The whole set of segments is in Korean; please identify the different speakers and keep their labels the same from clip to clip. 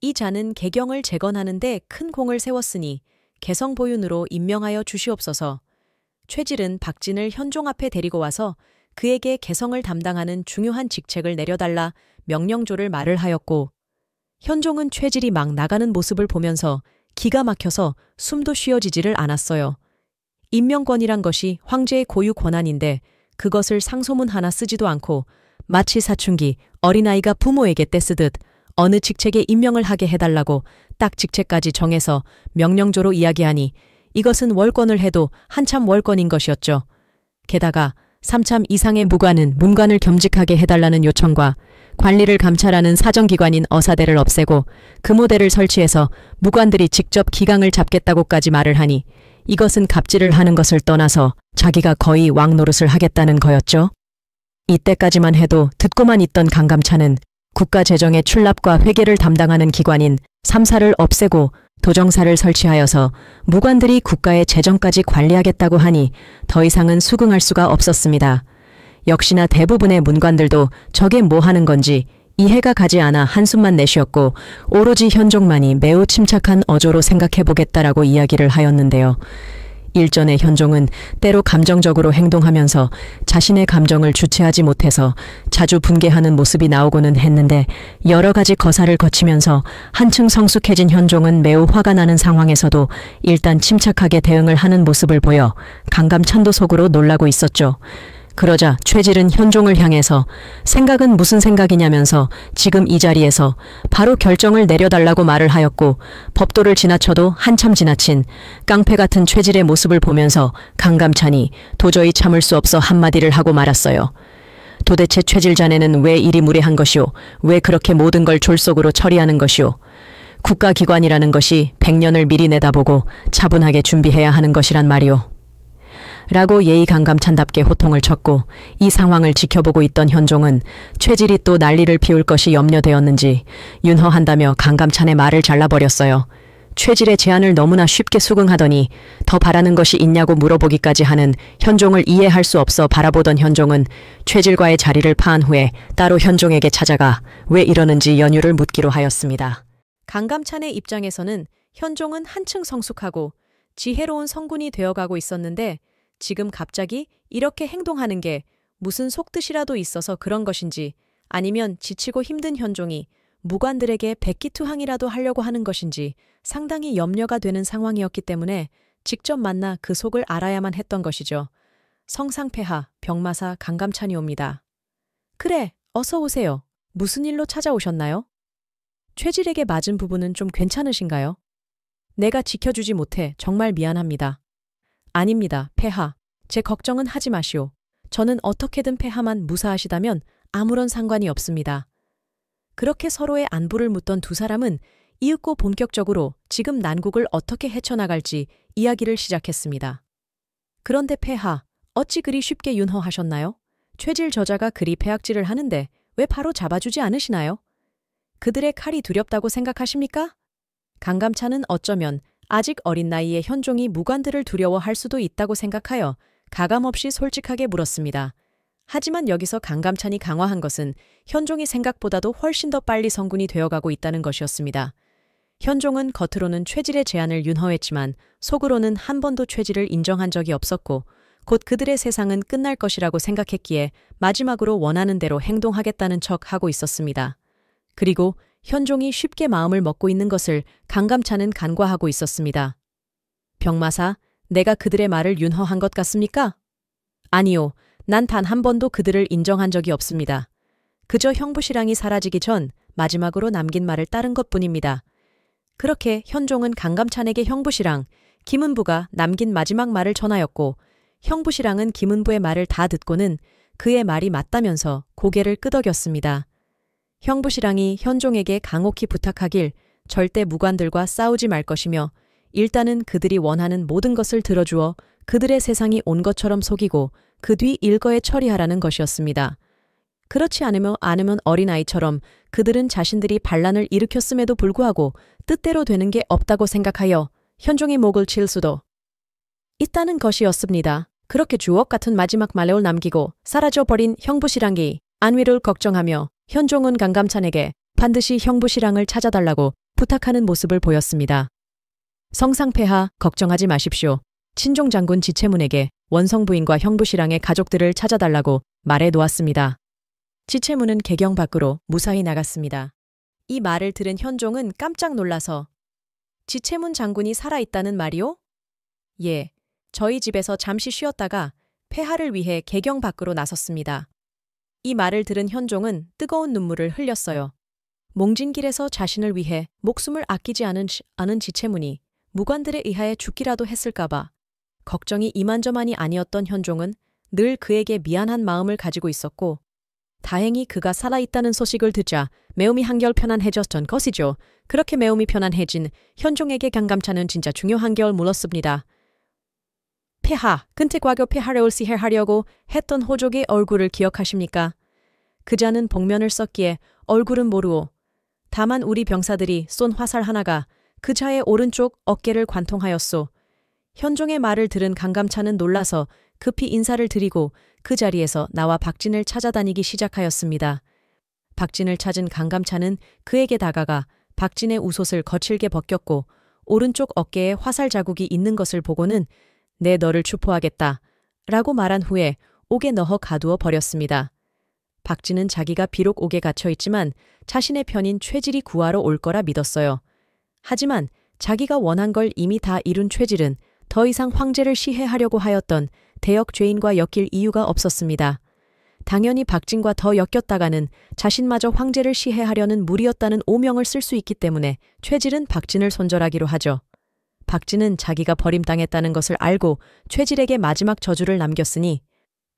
Speaker 1: 이 자는 개경을 재건하는데 큰 공을 세웠으니 개성 보윤으로 임명하여 주시옵소서. 최질은 박진을 현종 앞에 데리고 와서 그에게 개성을 담당하는 중요한 직책을 내려달라 명령조를 말을 하였고, 현종은 최질이 막 나가는 모습을 보면서 기가 막혀서 숨도 쉬어지지를 않았어요. 임명권이란 것이 황제의 고유 권한인데 그것을 상소문 하나 쓰지도 않고 마치 사춘기 어린아이가 부모에게 떼쓰듯 어느 직책에 임명을 하게 해달라고 딱 직책까지 정해서 명령조로 이야기하니 이것은 월권을 해도 한참 월권인 것이었죠. 게다가 3참 이상의 무관은 문관을 겸직하게 해달라는 요청과 관리를 감찰하는 사정기관인 어사대를 없애고 금오대를 설치해서 무관들이 직접 기강을 잡겠다고까지 말을 하니 이것은 갑질을 하는 것을 떠나서 자기가 거의 왕노릇을 하겠다는 거였죠. 이때까지만 해도 듣고만 있던 강감찬은 국가재정의 출납과 회계를 담당하는 기관인 삼사를 없애고 도정사를 설치하여서 무관들이 국가의 재정까지 관리하겠다고 하니 더 이상은 수긍할 수가 없었습니다. 역시나 대부분의 문관들도 저게 뭐 하는 건지 이해가 가지 않아 한숨만 내쉬었고 오로지 현종만이 매우 침착한 어조로 생각해보겠다라고 이야기를 하였는데요. 일전에 현종은 때로 감정적으로 행동하면서 자신의 감정을 주체하지 못해서 자주 분개하는 모습이 나오고는 했는데 여러 가지 거사를 거치면서 한층 성숙해진 현종은 매우 화가 나는 상황에서도 일단 침착하게 대응을 하는 모습을 보여 강감찬도 속으로 놀라고 있었죠. 그러자 최질은 현종을 향해서 생각은 무슨 생각이냐면서 지금 이 자리에서 바로 결정을 내려달라고 말을 하였고, 법도를 지나쳐도 한참 지나친 깡패 같은 최질의 모습을 보면서 강감찬이 도저히 참을 수 없어 한마디를 하고 말았어요. 도대체 최질 자네는 왜 이리 무례한 것이오? 왜 그렇게 모든 걸 졸속으로 처리하는 것이오? 국가기관이라는 것이 100년을 미리 내다보고 차분하게 준비해야 하는 것이란 말이오. 라고 예의 강감찬답게 호통을 쳤고, 이 상황을 지켜보고 있던 현종은 최질이 또 난리를 피울 것이 염려되었는지 윤허한다며 강감찬의 말을 잘라버렸어요. 최질의 제안을 너무나 쉽게 수긍하더니 더 바라는 것이 있냐고 물어보기까지 하는 현종을 이해할 수 없어 바라보던 현종은 최질과의 자리를 파한 후에 따로 현종에게 찾아가 왜 이러는지 연유를 묻기로 하였습니다. 강감찬의 입장에서는 현종은 한층 성숙하고 지혜로운 성군이 되어가고 있었는데 지금 갑자기 이렇게 행동하는 게 무슨 속뜻이라도 있어서 그런 것인지, 아니면 지치고 힘든 현종이 무관들에게 백기투항이라도 하려고 하는 것인지 상당히 염려가 되는 상황이었기 때문에 직접 만나 그 속을 알아야만 했던 것이죠. 성상폐하 병마사 강감찬이옵니다. 그래, 어서 오세요. 무슨 일로 찾아오셨나요? 최질에게 맞은 부분은 좀 괜찮으신가요? 내가 지켜주지 못해 정말 미안합니다. 아닙니다, 폐하. 제 걱정은 하지 마시오. 저는 어떻게든 폐하만 무사하시다면 아무런 상관이 없습니다. 그렇게 서로의 안부를 묻던 두 사람은 이윽고 본격적으로 지금 난국을 어떻게 헤쳐나갈지 이야기를 시작했습니다. 그런데 폐하, 어찌 그리 쉽게 윤허하셨나요? 최질 저자가 그리 폐악질을 하는데 왜 바로 잡아주지 않으시나요? 그들의 칼이 두렵다고 생각하십니까? 강감찬은 어쩌면 아직 어린 나이에 현종이 무관들을 두려워할 수도 있다고 생각하여 가감없이 솔직하게 물었습니다. 하지만 여기서 강감찬이 강화한 것은 현종이 생각보다도 훨씬 더 빨리 성군이 되어가고 있다는 것이었습니다. 현종은 겉으로는 최질의 제안을 윤허했지만 속으로는 한 번도 최질을 인정한 적이 없었고 곧 그들의 세상은 끝날 것이라고 생각했기에 마지막으로 원하는 대로 행동하겠다는 척 하고 있었습니다. 그리고 현종이 쉽게 마음을 먹고 있는 것을 강감찬은 간과하고 있었습니다. 병마사, 내가 그들의 말을 윤허한 것 같습니까? 아니요, 난 단 한 번도 그들을 인정한 적이 없습니다. 그저 형부시랑이 사라지기 전 마지막으로 남긴 말을 따른 것뿐입니다. 그렇게 현종은 강감찬에게 형부시랑, 김은부가 남긴 마지막 말을 전하였고 형부시랑은 김은부의 말을 다 듣고는 그의 말이 맞다면서 고개를 끄덕였습니다. 형부시랑이 현종에게 강옥히 부탁하길 절대 무관들과 싸우지 말 것이며 일단은 그들이 원하는 모든 것을 들어주어 그들의 세상이 온 것처럼 속이고 그 뒤 일거에 처리하라는 것이었습니다. 그렇지 않으면 어린아이처럼 그들은 자신들이 반란을 일으켰음에도 불구하고 뜻대로 되는 게 없다고 생각하여 현종의 목을 칠 수도 있다는 것이었습니다. 그렇게 주옥 같은 마지막 말을 남기고 사라져버린 형부시랑이 안위를 걱정하며 현종은 강감찬에게 반드시 형부시랑을 찾아달라고 부탁하는 모습을 보였습니다. 성상폐하 걱정하지 마십시오. 친종 장군 지채문에게 원성 부인과 형부 신랑의 가족들을 찾아달라고 말해 놓았습니다. 지채문은 개경 밖으로 무사히 나갔습니다. 이 말을 들은 현종은 깜짝 놀라서 지채문 장군이 살아있다는 말이오? 예, 저희 집에서 잠시 쉬었다가 폐하를 위해 개경 밖으로 나섰습니다. 이 말을 들은 현종은 뜨거운 눈물을 흘렸어요. 몽진길에서 자신을 위해 목숨을 아끼지 않은 지채문이 무관들에 의하여 죽기라도 했을까봐 걱정이 이만저만이 아니었던 현종은 늘 그에게 미안한 마음을 가지고 있었고 다행히 그가 살아있다는 소식을 듣자 매움이 한결 편안해졌던 것이죠. 그렇게 매움이 편안해진 현종에게 강감차는 진짜 중요한 걸 물었습니다. 폐하, 근태과교 폐하를 시해하려고 했던 호족의 얼굴을 기억하십니까? 그자는 복면을 썼기에 얼굴은 모르오. 다만 우리 병사들이 쏜 화살 하나가 그자의 오른쪽 어깨를 관통하였소. 현종의 말을 들은 강감차는 놀라서 급히 인사를 드리고 그 자리에서 나와 박진을 찾아다니기 시작하였습니다. 박진을 찾은 강감차는 그에게 다가가 박진의 우솥을 거칠게 벗겼고 오른쪽 어깨에 화살 자국이 있는 것을 보고는 내 너를 추포하겠다 라고 말한 후에 옥에 넣어 가두어 버렸습니다. 박진은 자기가 비록 옥에 갇혀 있지만 자신의 편인 최질이 구하러 올 거라 믿었어요. 하지만 자기가 원한 걸 이미 다 이룬 최질은 더 이상 황제를 시해하려고 하였던 대역 죄인과 엮일 이유가 없었습니다. 당연히 박진과 더 엮였다가는 자신마저 황제를 시해하려는 무리였다는 오명을 쓸 수 있기 때문에 최질은 박진을 손절하기로 하죠. 박진은 자기가 버림당했다는 것을 알고 최질에게 마지막 저주를 남겼으니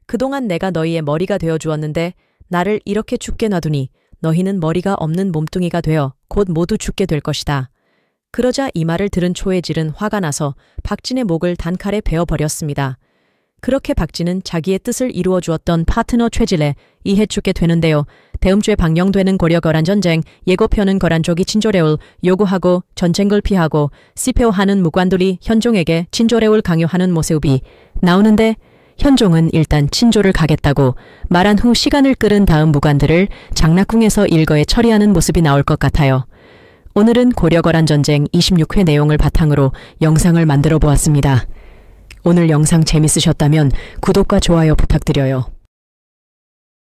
Speaker 1: 그동안 내가 너희의 머리가 되어 주었는데 나를 이렇게 죽게 놔두니 너희는 머리가 없는 몸뚱이가 되어 곧 모두 죽게 될 것이다. 그러자 이 말을 들은 초해질은 화가 나서 박진의 목을 단칼에 베어버렸습니다. 그렇게 박진은 자기의 뜻을 이루어 주었던 파트너 최질에 이해 죽게 되는데요. 다음 주에 방영되는 고려 거란 전쟁 예고편은 거란족이 친조레울 요구하고 전쟁을 피하고 시패호하는 무관들이 현종에게 친조레울 강요하는 모습이 나오는데 현종은 일단 친조를 가겠다고 말한 후 시간을 끌은 다음 무관들을 장락궁에서 일거에 처리하는 모습이 나올 것 같아요. 오늘은 고려거란 전쟁 26회 내용을 바탕으로 영상을 만들어 보았습니다. 오늘 영상 재밌으셨다면 구독과 좋아요 부탁드려요.